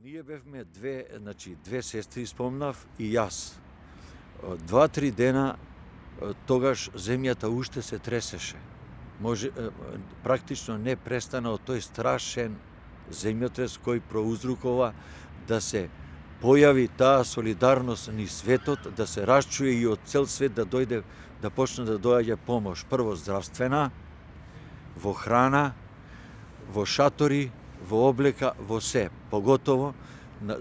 Ние бевме две сестри спомнав и јас. 2-3 дена тогаш земјата уште се тресеше. Практично не престана од тој страшен земјотрес кој проузрукува да се појави таа солидарност ни светот, да се расчуе и од цел свет да дојде, да почне да доаѓа помош. Прво здравствена, во храна, во шатори, во облека, во се, поготово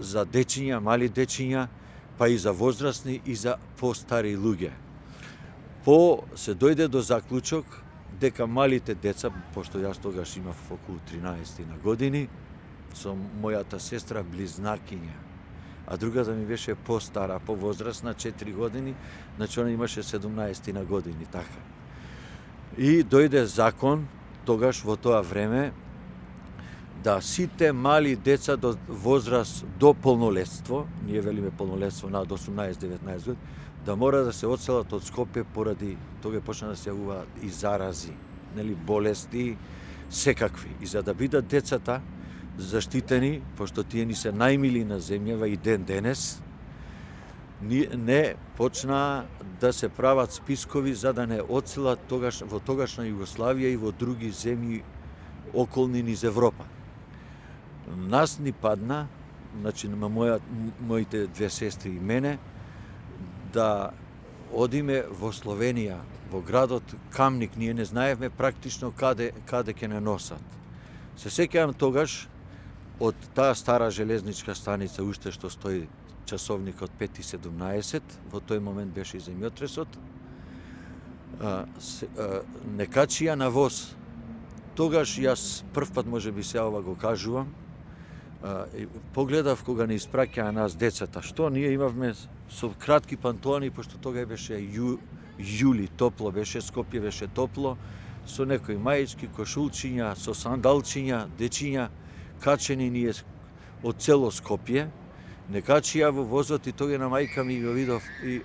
за дечиња, мали дечиња, па и за возрастни и за постари луѓе. Се дојде до заклучок дека малите деца, пошто јас тогаш имав околу 13 на години, со мојата сестра близнакиња, а другата ми беше постара, повозрастна, 4 години, значи она имаше 17 на години, така. И дојде закон тогаш во тоа време да сите мали деца до возраст до полнолетство, ние велиме полнолетство над 18-19 години, да мора да се одселат од Скопје поради тога почна да се јавуваат и зарази, болести секакви. И за да бидат децата заштитени, пошто тие ни се најмили на земјава и ден денес, не почна да се прават спискови за да не одселат во тогашна Југославија и во други земји околни низ Европа. Нас ни падна, значи на моите две сестри и мене, да одиме во Словенија, во градот Камник. Ние не знаевме практично каде ќе не носат. Се сеќавам тогаш од таа стара железничка станица уште што стои часовникот 5:17, во тој момент беше и земјотресот, не качија на воз. Тогаш јас првпат можеби се ова го кажувам, погледав кога не испраќаа нас децата, што ние имавме со кратки пантони, пошто тога беше јули, топло беше, Скопје беше топло, со некои маички, кошулчиња, со сандалчиња, дечиња, качени ние од цело Скопје, не качија во возот и тога на мајка ми го видов и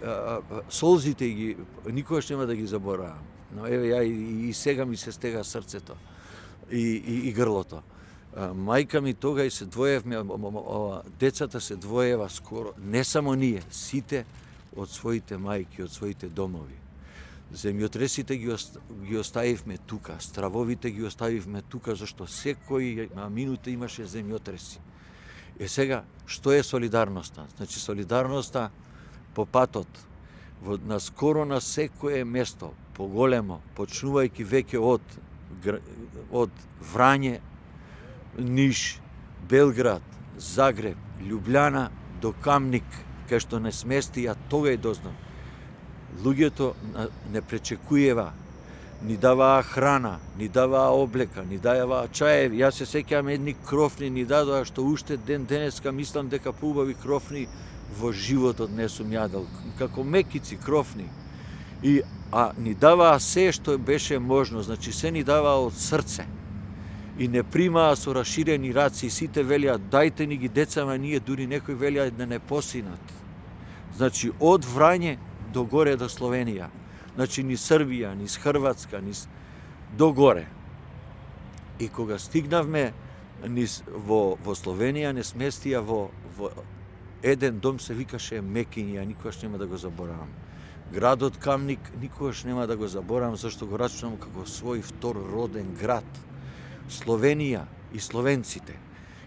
солзите ги, никогаш нема да ги заборавам. Но еве ја и сега ми се стега срцето и грлото. Мајка ми тога и се двоевме, децата се двоева скоро, не само ние, сите од своите мајки, од своите домови. Земјотресите ги оставивме тука, стравовите ги оставивме тука, зашто секој минута имаше земјотреси. Сега, што е солидарноста? Значи, солидарноста по патот, скоро на секое место, поголемо, почнувајќи веќе од Врање, Ниш, Белград, Загреб, Љубљана до Камник, кај што не сместија, тога и дознав. Луѓето не пречекуева, ни даваа храна, ни даваа облека, ни даваа чаеви. Јас се сеќавам едни крофни ни дадоа што уште ден денеска мислам дека поубави крофни во животот не сум јадал, како мекици крофни. А ни даваа се што беше можно, значи се ни даваа од срце. И не примаа со раширени раци, сите велија дајте ни ги децама, ние дури некои велија да не посинат. Значи од Врање до горе до Словенија. Значи низ Србија, низ Хрватска, низ до горе. И кога стигнавме во Словенија, не сместија во еден дом се викаше Мекиња, никогаш нема да го заборавам. Градот Камник никогаш нема да го заборавам, зашто го рачунам како свој втор роден град. Словенија и словенците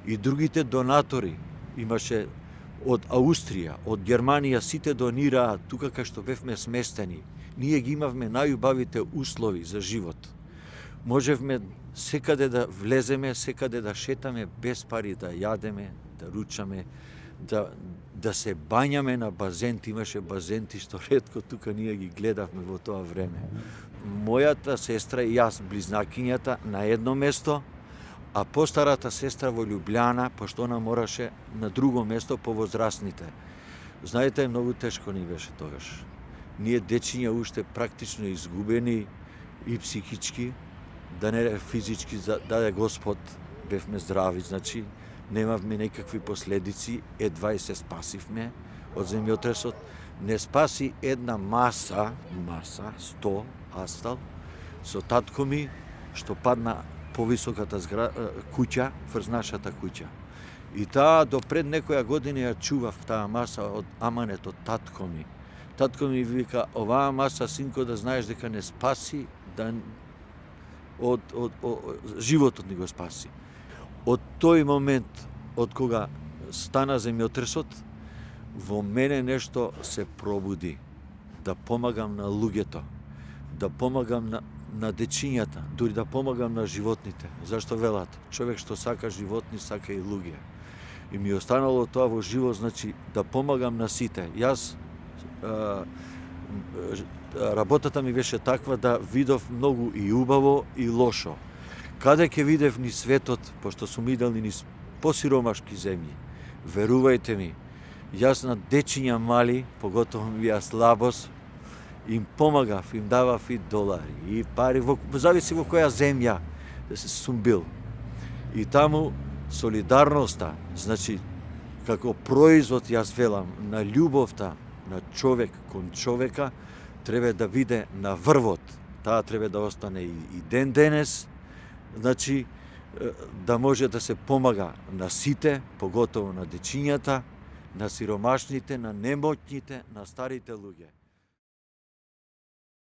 и другите донатори имаше од Аустрија, од Германија, сите донираа тука кај што бевме сместени. Ние ги имавме најубавите услови за живот. Можевме секаде да влеземе, секаде да шетаме без пари, да јадеме, да ручаме, да се бањаме на базенти. Имаше базенти што ретко тука ние ги гледавме во тоа време. Мојата сестра и јас, близнакињата, на едно место, а постарата сестра во Љубљана, пошто она мораше на друго место по возрастните. Знаете, многу тешко ни беше тогаш. Ние дечиња уште практично изгубени и психички, да не физички, даде Господ, бевме здрави, значи немавме некакви последици, едва и се спасивме од земјотресот. Не спаси една маса, 100 астал, со татко ми, што падна повисоката куќа врз нашата куќа. И таа до пред некоја година ја чував таа маса од аманет од татко ми. Татко ми вика, оваа маса, синко, да знаеш дека не спаси, да од животот ни го спаси. Од тој момент, од кога стана земјотресот, во мене нешто се пробуди. Да помагам на луѓето, да помагам на дечињата, дури да помагам на животните. Зашто велат? Човек што сака животни, сака и луѓе. И ми останало тоа во живот, значи да помагам на сите. Јас работата ми беше таква да видов многу и убаво и лошо. Каде ќе видев ни светот, пошто сум идел ни посиромашки земји. Верувајте ми, јас на дечиња мали, поготово ми бија слабост, им помагав, им давав и долари, и пари, зависи во која земја сум бил. И таму солидарноста, значи, како производ, јас велам, на љубовта на човек кон човека, треба да биде на врвот. Таа треба да остане и ден денес, значи, да може да се помага на сите, поготово на дечињата, на сиромашните, на немоќните, на старите луѓе.